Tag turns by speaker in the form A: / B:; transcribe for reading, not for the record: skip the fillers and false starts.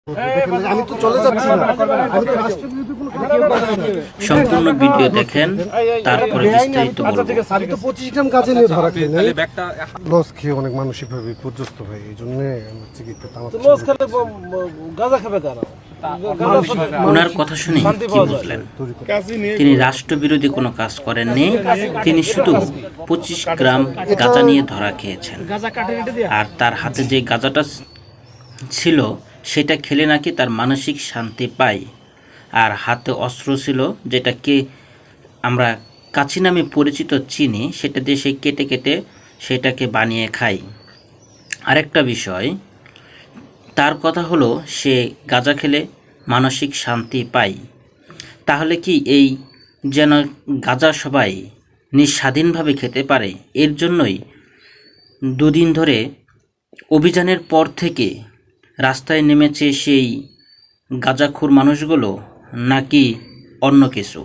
A: আমি তো চলে যাচ্ছি না। আমি তো রাষ্ট্রবিরোধী কোনো কাজ করছি না।
B: সম্পূর্ণ ভিডিও দেখেন, তারপরে বিস্তারিত বলবো।
A: আমি তো 25 গ্রাম গাঁজা নিয়ে ধরা খাই নাই। লস খেয়ে অনেক মানসিকভাবে বিপর্যস্ত ভাই, এই জন্য আমার চিকিৎসা
C: লস খেলে গাঁজা খাবে কারা?
B: ওনার কথা শুনে কি বুঝলেন? তিনি রাষ্ট্রবিরোধী কোনো কাজ করেননি, তিনি শুধু 25 গ্রাম গাঁজা নিয়ে ধরা খেয়েছেন। আর তার হাতে যে গাঁজাটা ছিল সেটা খেলে নাকি তার মানসিক শান্তি পায়। আর হাতে অস্ত্র ছিল, যেটাকে আমরা কাছি নামে পরিচিত চিনি, সেটা দিয়ে সে কেটে কেটে সেটাকে বানিয়ে খায়। আরেকটা বিষয়, তার কথা হলো সে গাঁজা খেলে মানসিক শান্তি পায়। তাহলে কি এই যেন গাঁজা সবাই নিঃস্বাধীনভাবে খেতে পারে, এর জন্যই দুদিন ধরে অভিযানের পর থেকে রাস্তায় নেমেছে সেই গাঁজাখোর মানুষগুলো, নাকি অন্য কিছু?